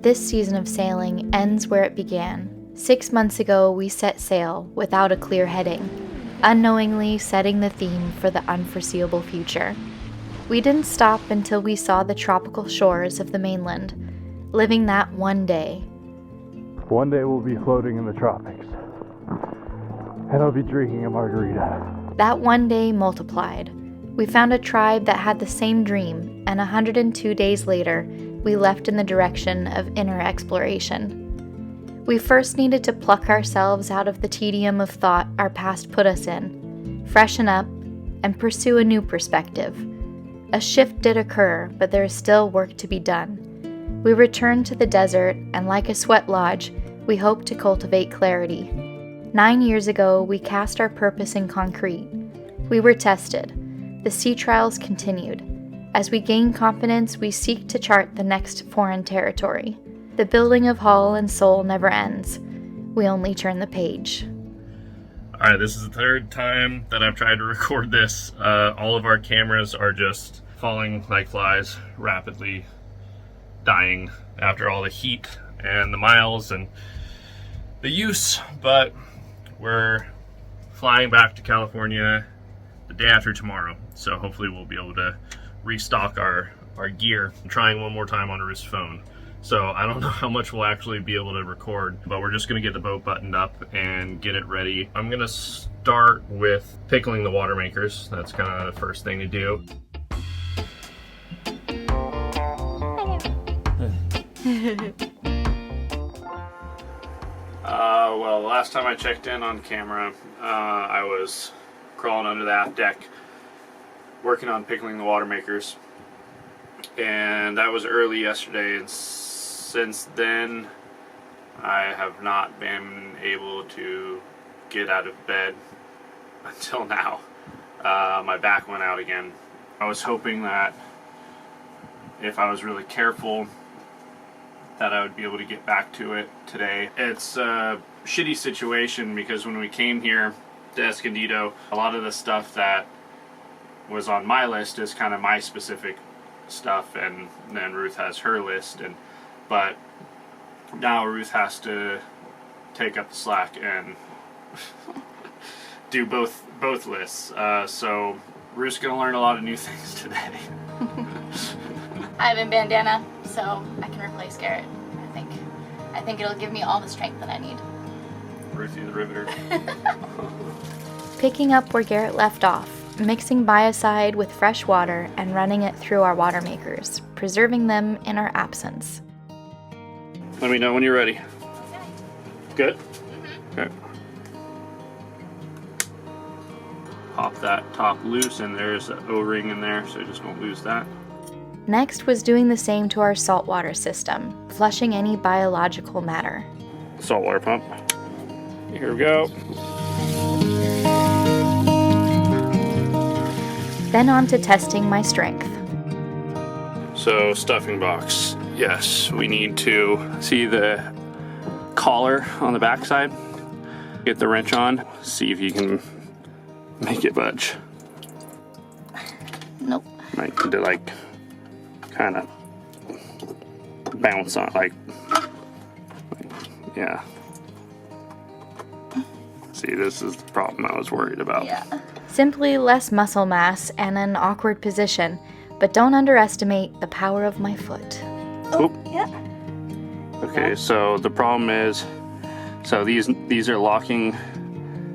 This season of sailing ends where it began. 6 months ago, we set sail without a clear heading, unknowingly setting the theme for the unforeseeable future. We didn't stop until we saw the tropical shores of the mainland, living that one day. One day we'll be floating in the tropics, and I'll be drinking a margarita. That one day multiplied. We found a tribe that had the same dream, and 102 days later, we left in the direction of inner exploration. We first needed to pluck ourselves out of the tedium of thought our past put us in, freshen up, and pursue a new perspective. A shift did occur, but there is still work to be done. We returned to the desert, and like a sweat lodge, we hope to cultivate clarity. 9 years ago, we cast our purpose in concrete. We were tested. The sea trials continued. As we gain confidence, we seek to chart the next foreign territory. The building of hull and soul never ends. We only turn the page. Alright, this is the third time that I've tried to record this. All of our cameras are just falling like flies, rapidly dying after all the heat and the miles and the use, but we're flying back to California the day after tomorrow, so hopefully we'll be able to restock our gear. I'm trying one more time on Ruth's phone, so I don't know how much we'll actually be able to record, but we're just going to get the boat buttoned up and get it ready. I'm going to start with pickling the water makers. That's kind of the first thing to do. Well, the last time I checked in on camera, I was crawling under the aft deck working on pickling the water makers, and that was early yesterday, and since then I have not been able to get out of bed until now. My back went out again. I was hoping that if I was really careful that I would be able to get back to it today. It's a shitty situation because when we came here to Escondido, a lot of the stuff that was on my list is kind of my specific stuff, and then Ruth has her list, but now Ruth has to take up the slack and do both lists. So Ruth's gonna learn a lot of new things today. I have a bandana, so I can replace Garrett. I think it'll give me all the strength that I need. Ruthie the Riveter. Picking up where Garrett left off, mixing biocide with fresh water and running it through our water makers, preserving them in our absence. Let me know when you're ready. Good? Mm-hmm. Okay. Pop that top loose, and there's an O-ring in there, so just don't lose that. Next was doing the same to our saltwater system, flushing any biological matter. Saltwater pump. Here we go. Then on to testing my strength. So, stuffing box. Yes, we need to see the collar on the backside. Get the wrench on. See if you can make it budge. Nope. Might need to kind of bounce on, yeah. See, this is the problem I was worried about. Yeah. Simply less muscle mass and an awkward position, but don't underestimate the power of my foot. Oh, yeah. Okay, so the problem is, so these are locking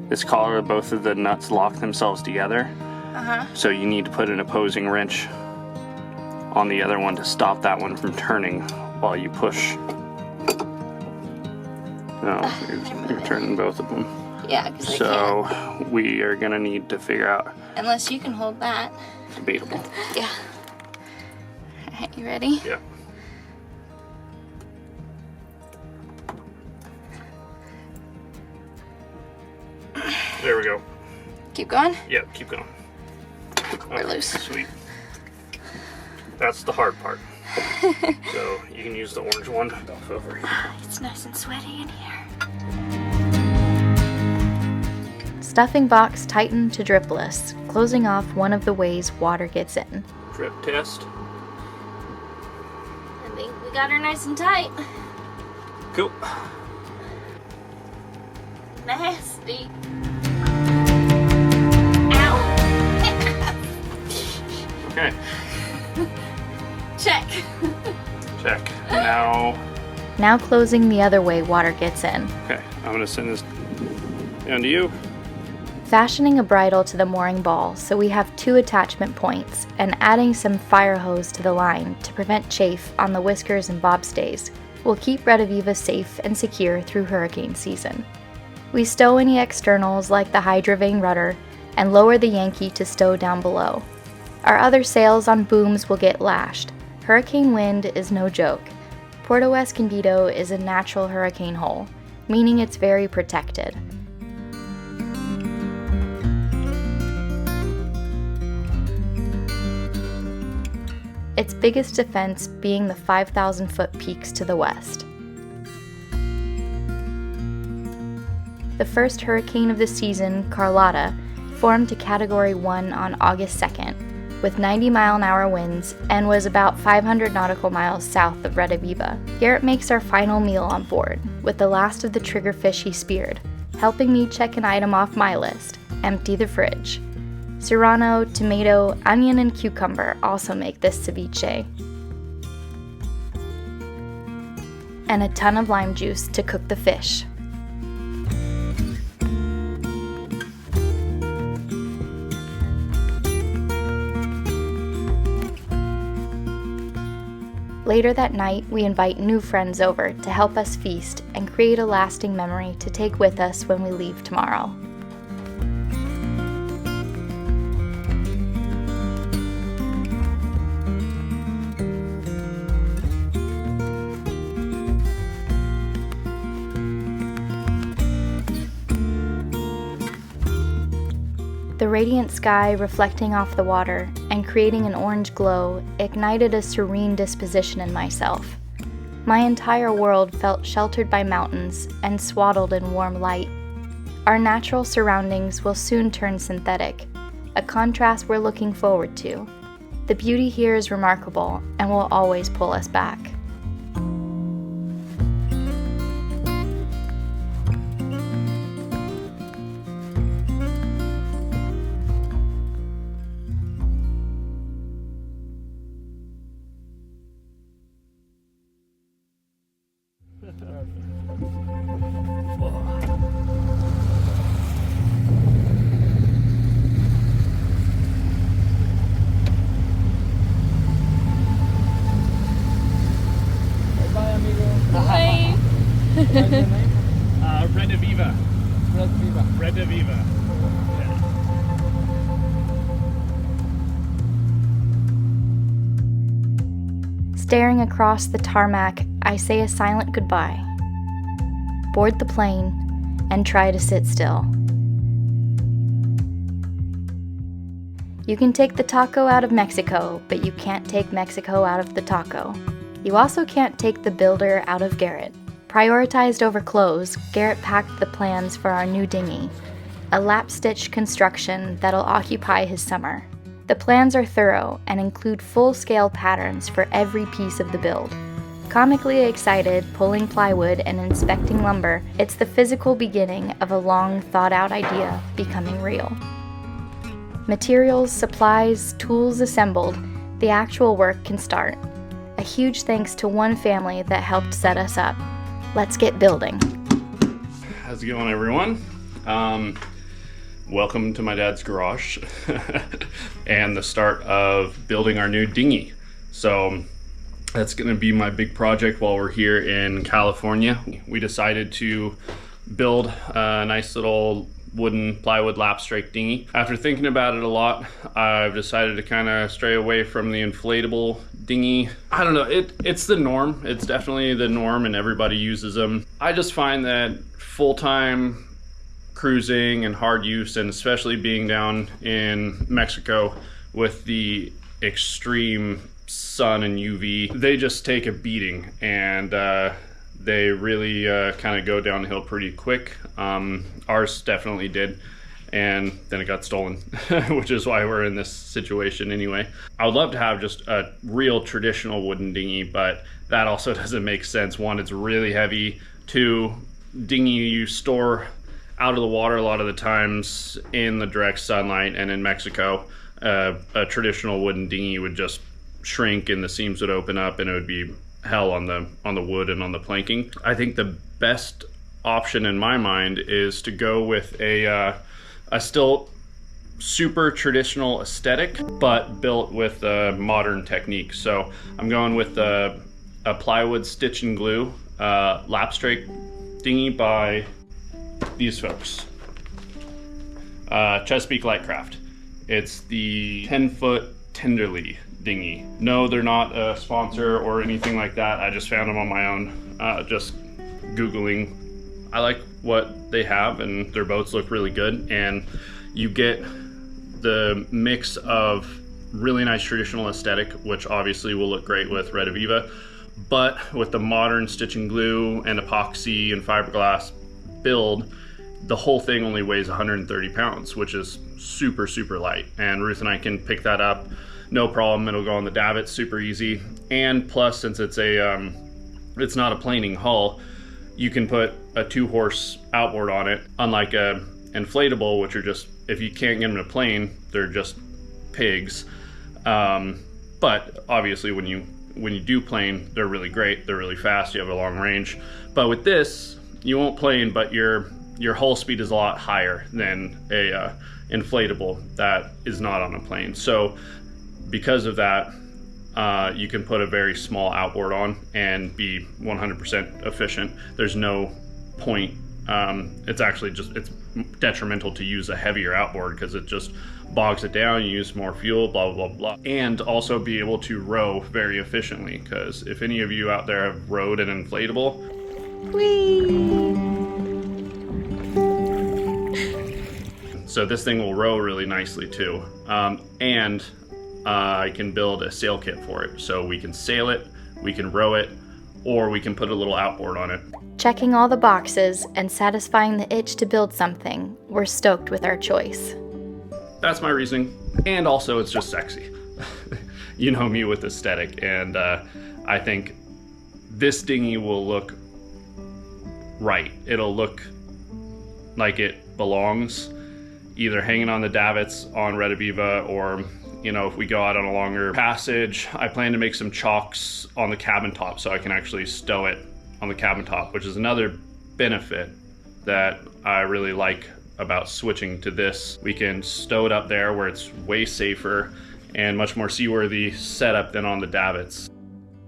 this collar, both of the nuts lock themselves together. Uh-huh. So you need to put an opposing wrench on the other one to stop that one from turning while you push. No, you're turning both of them. Yeah, because I So can't. we are gonna need to figure out. Unless you can hold that. Debatable. Yeah. Alright, you ready? Yeah. There we go. Keep going? Yep, keep going. We're loose. Sweet. That's the hard part. So you can use the orange one. Over here. It's nice and sweaty in here. Stuffing box tightened to dripless, closing off one of the ways water gets in. Drip test. And I think we got her nice and tight. Cool. Nasty. Ow. Okay. Check. Check. Now closing the other way water gets in. okay, I'm gonna send this down to you. Fashioning a bridle to the mooring ball so we have 2 attachment points, and adding some fire hose to the line to prevent chafe on the whiskers and bobstays will keep Red Aviva safe and secure through hurricane season. We stow any externals like the hydrovane rudder and lower the Yankee to stow down below. Our other sails on booms will get lashed. Hurricane wind is no joke. Puerto Escondido is a natural hurricane hole, meaning it's very protected. Its biggest defense being the 5,000-foot peaks to the west. The first hurricane of the season, Carlotta, formed to Category 1 on August 2nd, with 90-mile-an-hour winds, and was about 500 nautical miles south of Red Aviva. Garrett makes our final meal on board, with the last of the triggerfish he speared, helping me check an item off my list: empty the fridge. Serrano, tomato, onion, and cucumber also make this ceviche. And a ton of lime juice to cook the fish. Later that night, we invite new friends over to help us feast and create a lasting memory to take with us when we leave tomorrow. The radiant sky reflecting off the water and creating an orange glow ignited a serene disposition in myself. My entire world felt sheltered by mountains and swaddled in warm light. Our natural surroundings will soon turn synthetic, a contrast we're looking forward to. The beauty here is remarkable and will always pull us back. Wave. Red Aviva. Red Viva. Red Aviva. Staring across the tarmac, I say a silent goodbye. Board the plane and try to sit still. You can take the taco out of Mexico, but you can't take Mexico out of the taco. You also can't take the builder out of Garrett. Prioritized over clothes, Garrett packed the plans for our new dinghy, a lap-stitch construction that'll occupy his summer. The plans are thorough and include full-scale patterns for every piece of the build. Comically excited, pulling plywood and inspecting lumber, it's the physical beginning of a long, thought-out idea becoming real. Materials, supplies, tools assembled, the actual work can start. A huge thanks to one family that helped set us up. Let's get building. How's it going, everyone? Welcome to my dad's garage and the start of building our new dinghy. So that's going to be my big project while we're here in California. We decided to build a nice little wooden plywood lap strike dinghy. After thinking about it a lot, I've decided to kind of stray away from the inflatable dinghy. I don't know, it's the norm. It's definitely the norm and everybody uses them. I just find that full-time cruising and hard use, and especially being down in Mexico with the extreme sun and UV, they just take a beating, and they really kind of go downhill pretty quick. Ours definitely did. and then it got stolen, which is why we're in this situation anyway. I would love to have just a real traditional wooden dinghy, but that also doesn't make sense. One, it's really heavy. Two, dinghy you store out of the water a lot of the times in the direct sunlight, and in Mexico, a traditional wooden dinghy would just shrink and the seams would open up and it would be hell on the wood and on the planking. I think the best option in my mind is to go with a still super traditional aesthetic, but built with a modern technique. So I'm going with a plywood stitch and glue lapstrake dinghy by these folks, Chesapeake Lightcraft. It's the 10-foot Tenderly dinghy. No, they're not a sponsor or anything like that. I just found them on my own, just Googling. I like what they have, and their boats look really good, and you get the mix of really nice traditional aesthetic, which obviously will look great with Red Aviva, but with the modern stitch and glue and epoxy and fiberglass build, the whole thing only weighs 130 pounds, which is super, super light. And Ruth and I can pick that up, no problem. It'll go on the davits super easy. And plus, since it's it's not a planing hull, you can put a 2-horse outboard on it, unlike a inflatable, which are just, if you can't get them to plane, they're just pigs. But obviously when you do plane, they're really great. They're really fast. You have a long range. But with this, you won't plane, but your hull speed is a lot higher than a inflatable that is not on a plane. So because of that, you can put a very small outboard on and be 100% efficient. There's no point. It's actually it's detrimental to use a heavier outboard because it just bogs it down. You use more fuel, blah, blah, blah, blah. And also be able to row very efficiently, because if any of you out there have rowed an inflatable, so this thing will row really nicely too. And I can build a sail kit for it. So we can sail it, we can row it, or we can put a little outboard on it. Checking all the boxes and satisfying the itch to build something, we're stoked with our choice. That's my reasoning. And also it's just sexy. You know me with aesthetic, and I think this dinghy will look right. It'll look like it belongs, either hanging on the davits on Red Aviva, or if we go out on a longer passage, I plan to make some chocks on the cabin top so I can actually stow it on the cabin top, which is another benefit that I really like about switching to this. We can stow it up there where it's way safer and much more seaworthy setup than on the davits.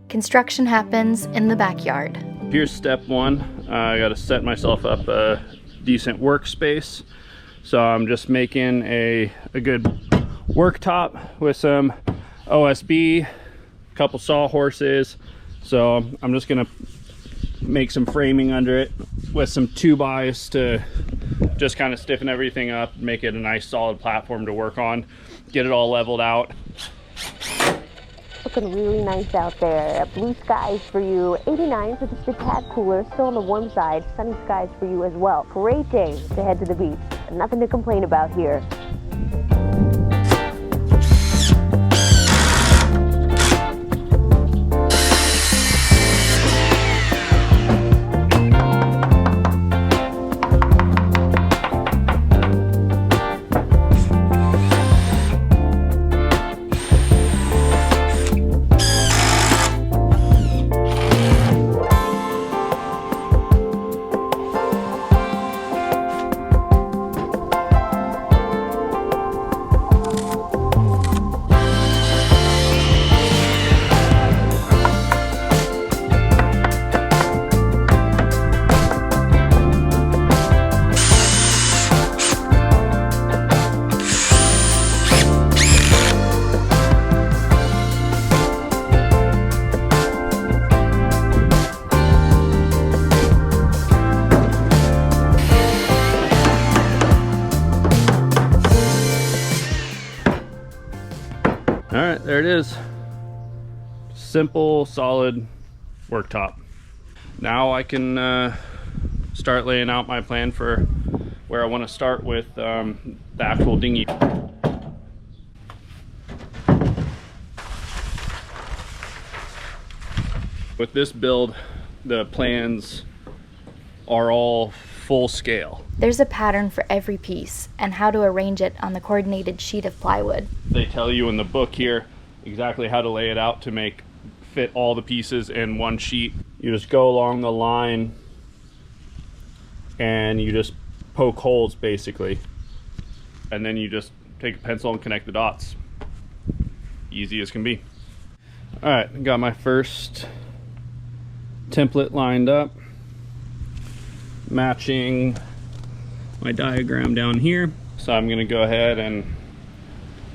Construction happens in the backyard. Here's step one. I got to set myself up a decent workspace. So I'm just making a good worktop with some OSB, a couple sawhorses. So I'm just gonna make some framing under it with some 2x to just kind of stiffen everything up, make it a nice solid platform to work on, get it all leveled out. Looking really nice out there. Blue skies for you. 89, so just a tad cooler. Still on the warm side. Sunny skies for you as well. Great day to head to the beach. Nothing to complain about here. All right, there it is. Simple, solid worktop. Now I can start laying out my plan for where I want to start with the actual dinghy. With this build, the plans are all full scale. There's a pattern for every piece and how to arrange it on the coordinated sheet of plywood. They tell you in the book here exactly how to lay it out to fit all the pieces in one sheet. You just go along the line and you just poke holes basically, and then you just take a pencil and connect the dots. Easy as can be. All right, got my first template lined up, matching my diagram down here. So I'm gonna go ahead and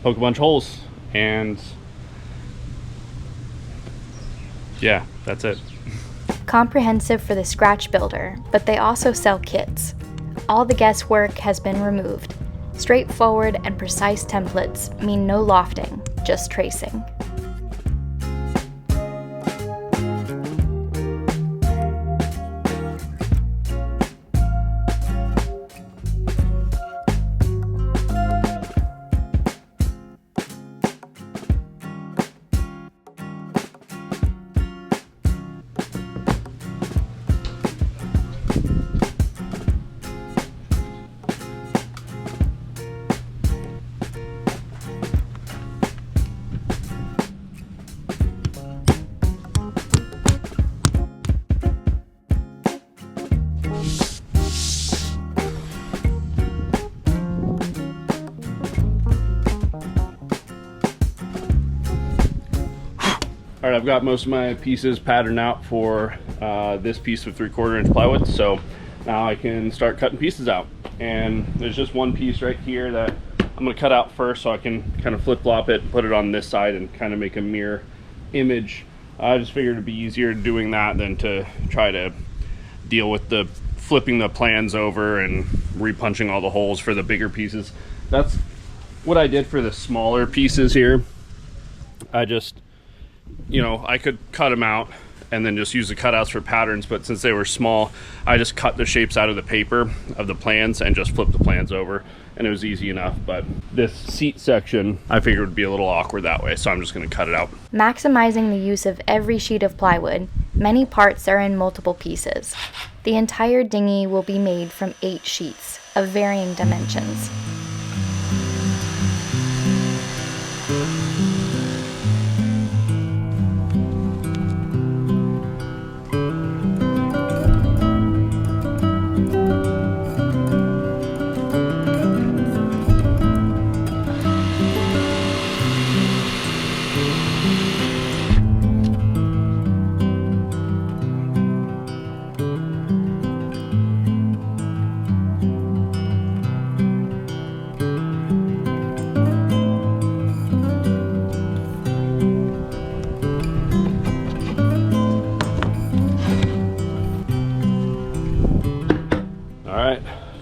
poke a bunch of holes, and yeah, that's it. Comprehensive for the scratch builder, but they also sell kits. All the guesswork has been removed. Straightforward and precise templates mean no lofting, just tracing. All right, I've got most of my pieces patterned out for this piece of 3/4 inch plywood, so now I can start cutting pieces out. And there's just one piece right here that I'm gonna cut out first so I can kind of flip-flop it, put it on this side and kind of make a mirror image. I just figured it'd be easier doing that than to try to deal with the flipping the plans over and repunching all the holes for the bigger pieces. That's what I did for the smaller pieces here. I just, you know, I could cut them out and then just use the cutouts for patterns, but since they were small, I just cut the shapes out of the paper of the plans and just flipped the plans over, and it was easy enough. But this seat section, I figured would be a little awkward that way, so I'm just gonna cut it out. Maximizing the use of every sheet of plywood, many parts are in multiple pieces. The entire dinghy will be made from 8 sheets of varying dimensions.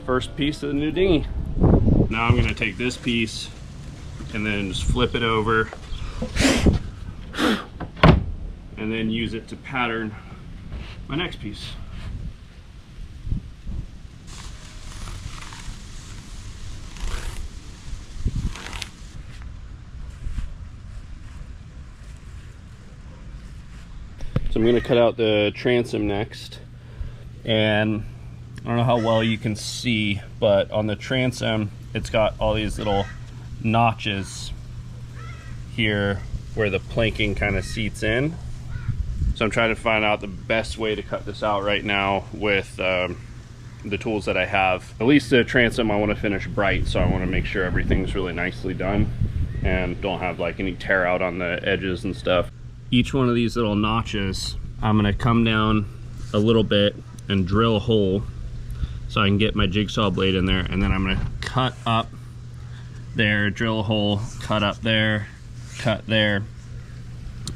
First piece of the new dinghy. Now I'm going to take this piece and then just flip it over and then use it to pattern my next piece. So I'm going to cut out the transom next, and I don't know how well you can see, but on the transom it's got all these little notches here where the planking kind of seats in. So I'm trying to find out the best way to cut this out right now with the tools that I have. At least the transom I want to finish bright, so I want to make sure everything's really nicely done and don't have like any tear out on the edges and stuff. Each one of these little notches, I'm going to come down a little bit and drill a hole so I can get my jigsaw blade in there, and then I'm gonna cut up there, drill a hole, cut up there, cut there,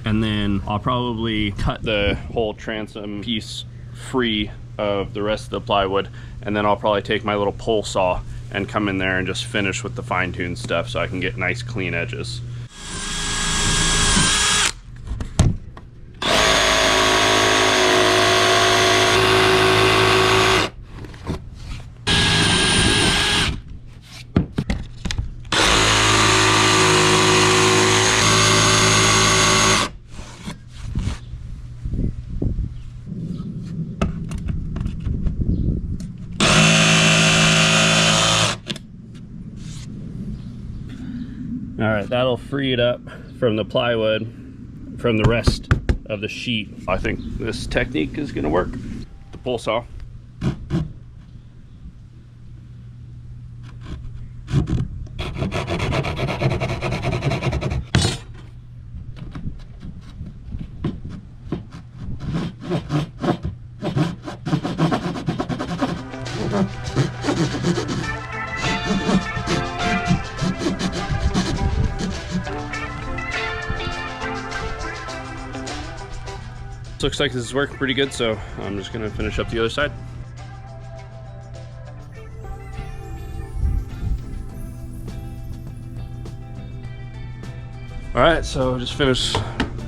and then I'll probably cut the whole transom piece free of the rest of the plywood, and then I'll probably take my little pole saw and come in there and just finish with the fine-tuned stuff so I can get nice clean edges. All right, that'll free it up from the plywood, from the rest of the sheet. I think this technique is gonna work. The pole saw. Looks like this is working pretty good, so I'm just gonna finish up the other side. All right, so just finished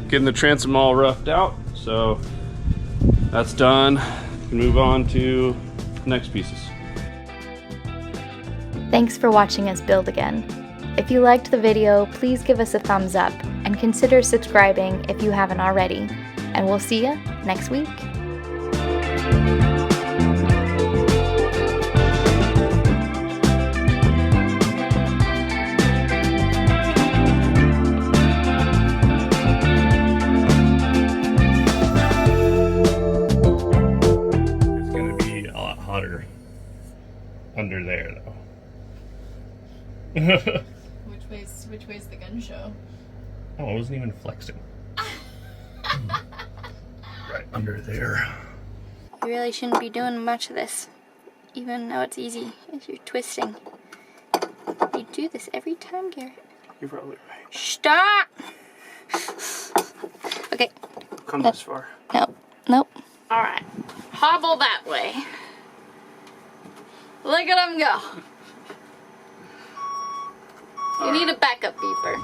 getting the transom all roughed out, so that's done. We can move on to the next pieces. Thanks for watching us build again. If you liked the video, please give us a thumbs up and consider subscribing if you haven't already. And we'll see you next week. It's gonna be a lot hotter under there, though. Which way's the gun show? Oh, I wasn't even flexing. Right under there. You really shouldn't be doing much of this, even though it's easy as you're twisting. You do this every time, Garrett. You're probably right. Stop! Okay. Come this far. Nope. Nope. Alright. Hobble that way. Look at him go. You need a backup beeper.